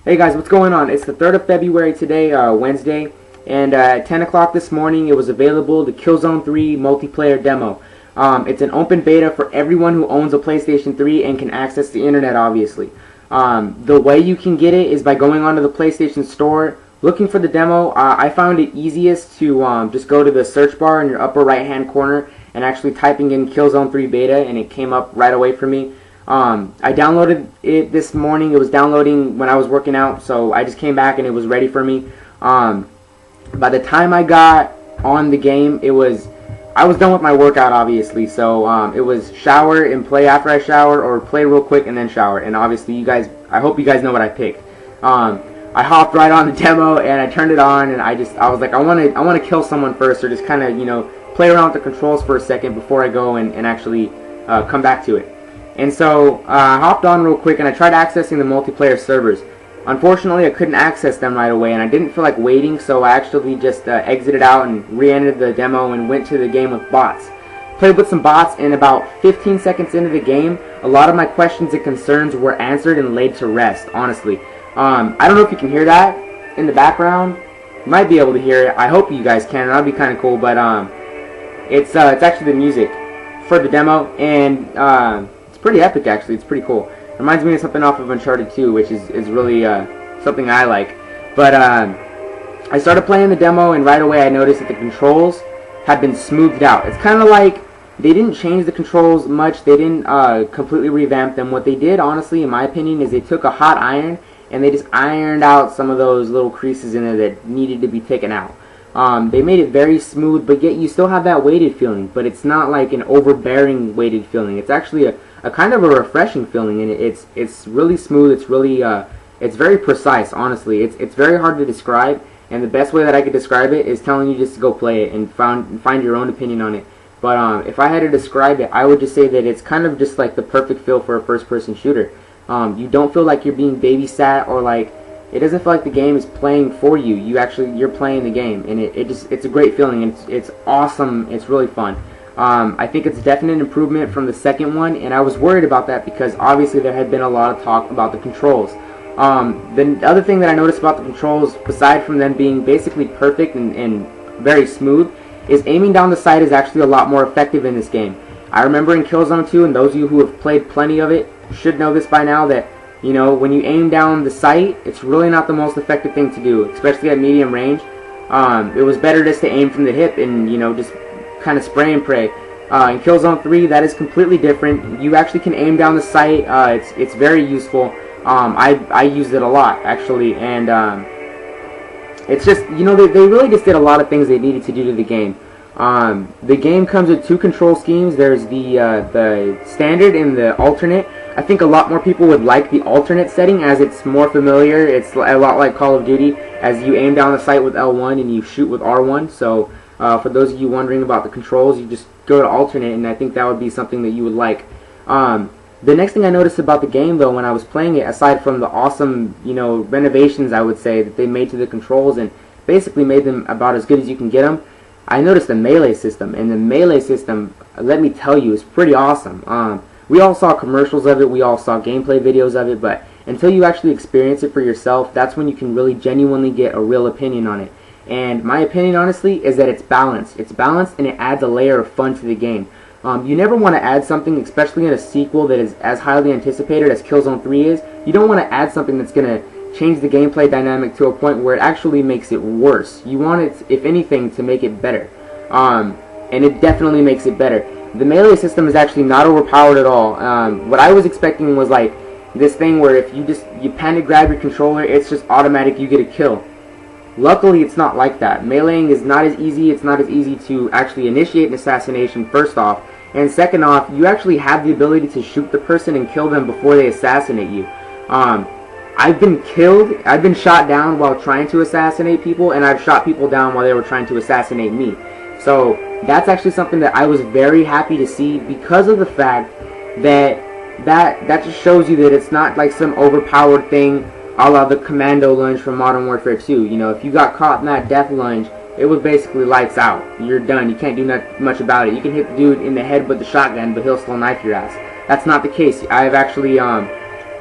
Hey guys, what's going on? It's the 3rd of February today, Wednesday, and at 10 o'clock this morning it was available, the Killzone 3 multiplayer demo. It's an open beta for everyone who owns a PlayStation 3 and can access the internet, obviously. The way you can get it is by going onto the PlayStation Store, looking for the demo. I found it easiest to just go to the search bar in your upper right hand corner and actually typing in Killzone 3 beta, and it came up right away for me. I downloaded it this morning. It was downloading when I was working out, so I just came back and it was ready for me. By the time I got on the game, I was done with my workout, obviously, so it was shower and play after I shower, or play real quick and then shower. And obviously I hope you guys know what I picked. I hopped right on the demo and I turned it on, and I was like, I want to kill someone first, or just kind of, play around with the controls for a second before I go and actually come back to it. And so I hopped on real quick and I tried accessing the multiplayer servers. Unfortunately, I couldn't access them right away, and I didn't feel like waiting, so I actually just exited out and re-entered the demo and went to the game with bots. Played with some bots, and about 15 seconds into the game, a lot of my questions and concerns were answered and laid to rest, honestly. I don't know if you can hear that in the background. You might be able to hear it. I hope you guys can. That'd be kind of cool, but it's actually the music for the demo, and pretty epic, actually. It's pretty cool. Reminds me of something off of Uncharted 2, which is really something I like. But I started playing the demo, and right away I noticed that the controls have been smoothed out. It's kind of like they didn't change the controls much. They didn't completely revamp them. What they did, honestly, in my opinion, is they took a hot iron and they just ironed out some of those little creases in there that needed to be taken out. They made it very smooth, but yet you still have that weighted feeling, but it's not like an overbearing weighted feeling. It's actually a kind of a refreshing feeling, and it's really smooth. It's really it's very precise, honestly. It's very hard to describe, and the best way that I could describe it is telling you just to go play it and find your own opinion on it. But if I had to describe it, I would just say that it's kind of just like the perfect feel for a first-person shooter. You don't feel like you're being babysat, or like it doesn't feel like the game is playing for you. You're playing the game, and it's a great feeling, and it's awesome. It's really fun. I think it's a definite improvement from the second one, and I was worried about that because obviously there had been a lot of talk about the controls. The other thing that I noticed about the controls, aside from them being basically perfect and very smooth, is aiming down the sight is actually a lot more effective in this game. I remember in Killzone 2, and those of you who have played plenty of it should know this by now, that when you aim down the sight, it's really not the most effective thing to do, especially at medium range. It was better just to aim from the hip and just kind of spray and pray. In Killzone 3, that is completely different. You actually can aim down the sight. It's very useful. I used it a lot, actually, and it's just, they really just did a lot of things they needed to do to the game. The game comes with two control schemes. There's the standard and the alternate. I think a lot more people would like the alternate setting, as it's more familiar. It's a lot like Call of Duty, as you aim down the sight with L1 and you shoot with R1. So for those of you wondering about the controls, you just go to alternate, and I think that would be something that you would like. The next thing I noticed about the game, though, when I was playing it, aside from the awesome, renovations, I would say, that they made to the controls and basically made them about as good as you can get them, I noticed the melee system, and the melee system, let me tell you, is pretty awesome. We all saw commercials of it, we all saw gameplay videos of it, but until you actually experience it for yourself, that's when you can really genuinely get a real opinion on it. And my opinion, honestly, is that it's balanced. It's balanced, and it adds a layer of fun to the game. You never want to add something, especially in a sequel that is as highly anticipated as Killzone 3 is. You don't want to add something that's going to change the gameplay dynamic to a point where it actually makes it worse. You want it, if anything, to make it better. And it definitely makes it better. The melee system is actually not overpowered at all. What I was expecting was like this thing where if you panic grab your controller, it's just automatic, you get a kill. Luckily, it's not like that. Meleeing is not as easy. It's not as easy to actually initiate an assassination, first off. And second off, you actually have the ability to shoot the person and kill them before they assassinate you. I've been shot down while trying to assassinate people, and I've shot people down while they were trying to assassinate me. So that's actually something that I was very happy to see, because of the fact that just shows you that it's not like some overpowered thing a la the commando lunge from Modern Warfare 2. If you got caught in that death lunge, it was basically lights out. You're done. You can't do much about it. You can hit the dude in the head with the shotgun, but he'll still knife your ass. That's not the case. I've actually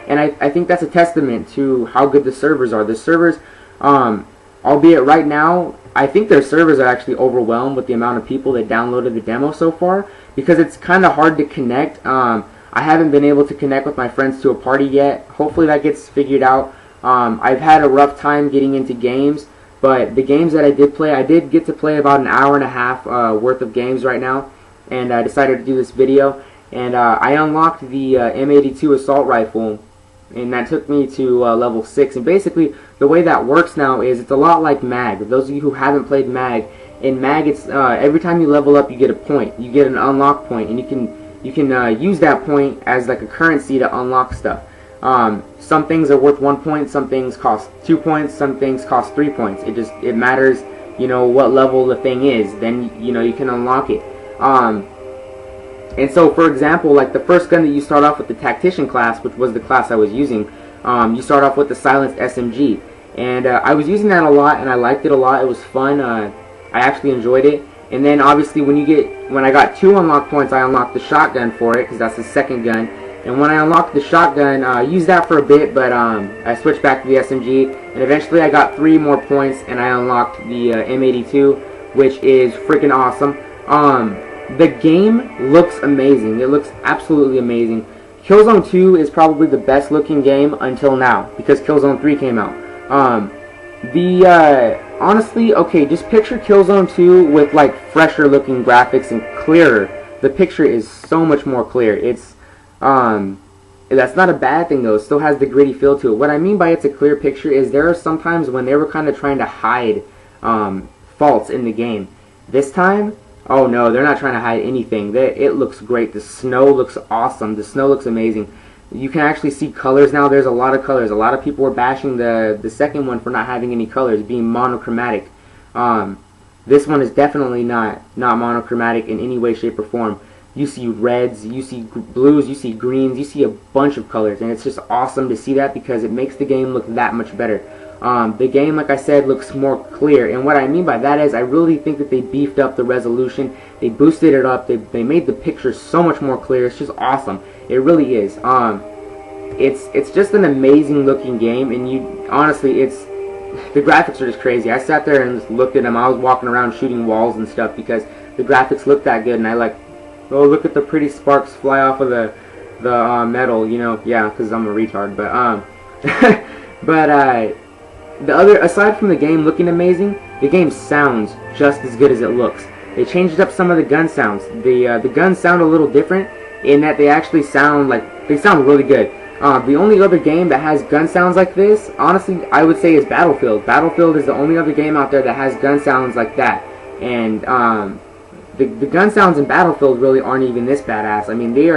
And I think that's a testament to how good the servers are. The servers, albeit right now, I think their servers are actually overwhelmed with the amount of people that downloaded the demo so far, because it's kind of hard to connect. I haven't been able to connect with my friends to a party yet. Hopefully that gets figured out. I've had a rough time getting into games, but the games that I did play, I did get to play about an hour and a half worth of games right now, and I decided to do this video. And I unlocked the M82 assault rifle, and that took me to level 6. And basically, the way that works now is it's a lot like MAG. For those of you who haven't played MAG, in MAG, it's every time you level up, you get a point. You get an unlock point, and you can use that point as like a currency to unlock stuff. Some things are worth 1 point, some things cost 2 points, some things cost 3 points. It matters, you know, what level the thing is. Then you can unlock it. And so, for example, like the first gun that you start off with, the Tactician class, which was the class I was using, you start off with the silenced SMG. And I was using that a lot, and I liked it a lot. It was fun. I actually enjoyed it. And then, obviously, when I got 2 unlock points, I unlocked the shotgun for it, because that's the second gun. And when I unlocked the shotgun, I used that for a bit, but I switched back to the SMG. And eventually, I got 3 more points, and I unlocked the M82, which is freaking awesome. The game looks amazing. It looks absolutely amazing. Killzone 2 is probably the best looking game until now, because Killzone 3 came out. Honestly, okay, just picture Killzone 2 with like fresher looking graphics and clearer. The picture is so much more clear. It's that's not a bad thing though. It still has the gritty feel to it. What I mean by it's a clear picture is there are some times when they were kind of trying to hide faults in the game. This time, oh no, they're not trying to hide anything. It looks great. The snow looks awesome. The snow looks amazing. You can actually see colors now. There's a lot of colors. A lot of people were bashing the second one for not having any colors, being monochromatic. This one is definitely not monochromatic in any way, shape, or form. You see reds, you see blues, you see greens, you see a bunch of colors, and it's just awesome to see that because it makes the game look that much better. The game, like I said, looks more clear, and what I mean by that is I really think that they beefed up the resolution, they boosted it up, they made the picture so much more clear. It's just awesome. It really is. It's just an amazing looking game, and honestly, the graphics are just crazy. I sat there and just looked at them. I was walking around shooting walls and stuff because the graphics look that good, and I like, oh, look at the pretty sparks fly off of the metal, you know, yeah, because I'm a retard, but aside from the game looking amazing, the game sounds just as good as it looks. They changed up some of the gun sounds. The guns sound a little different in that they actually sound really good. The only other game that has gun sounds like this, honestly, I would say is Battlefield. Battlefield is the only other game out there that has gun sounds like that. And the gun sounds in Battlefield really aren't even this badass. I mean, these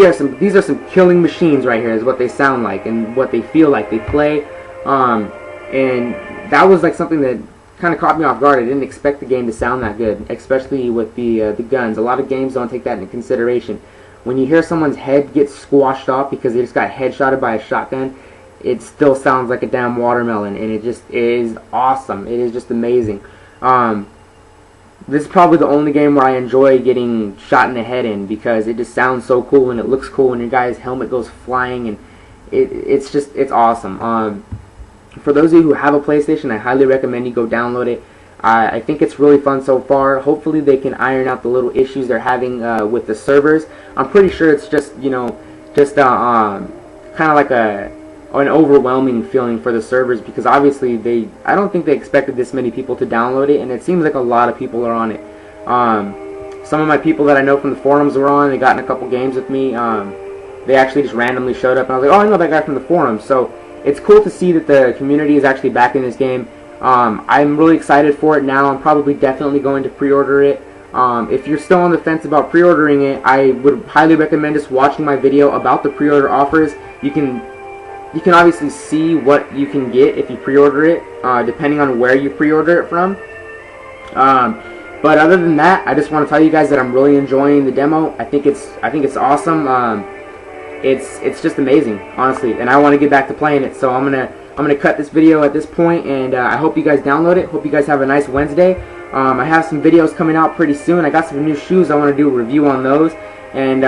are some killing machines right here is what they sound like and what they feel like. They play, and that was like something that kind of caught me off guard. I didn't expect the game to sound that good, especially with the guns. A lot of games don't take that into consideration. When you hear someone's head get squashed off because they just got headshotted by a shotgun, it still sounds like a damn watermelon, and it just is awesome. It is just amazing. This is probably the only game where I enjoy getting shot in the head in because it just sounds so cool and it looks cool when your guy's helmet goes flying, and it's awesome. For those of you who have a PlayStation, I highly recommend you go download it. I think it's really fun so far. Hopefully they can iron out the little issues they're having with the servers. I'm pretty sure it's just, you know, kind of like an overwhelming feeling for the servers because obviously I don't think they expected this many people to download it, and it seems like a lot of people are on it. Some of my people that I know from the forums were on. They got in a couple games with me. They actually just randomly showed up, and I was like, oh, I know that guy from the forums. So it's cool to see that the community is actually back in this game. I'm really excited for it now. I'm probably definitely going to pre-order it. If you're still on the fence about pre-ordering it, I would highly recommend just watching my video about the pre-order offers. You can obviously see what you can get if you pre-order it, depending on where you pre-order it from. But other than that, I just want to tell you guys that I'm really enjoying the demo. I think it's awesome. It's just amazing, honestly, and I want to get back to playing it. So I'm gonna cut this video at this point, and I hope you guys download it. Hope you guys have a nice Wednesday. I have some videos coming out pretty soon. I got some new shoes. I want to do a review on those, and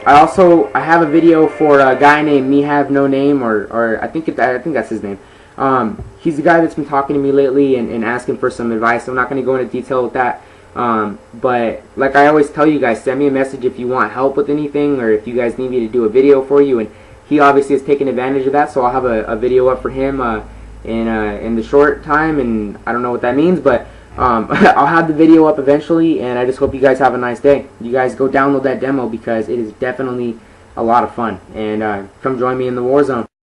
I have a video for a guy named Me Have No Name, or I think that's his name. He's the guy that's been talking to me lately and asking for some advice. I'm not going to go into detail with that. But like I always tell you guys, send me a message if you want help with anything, or if you guys need me to do a video for you. And he obviously has taken advantage of that, so I'll have a video up for him in the short time, and I don't know what that means, but I'll have the video up eventually, and I just hope you guys have a nice day. You guys go download that demo because it is definitely a lot of fun, and come join me in the Warzone.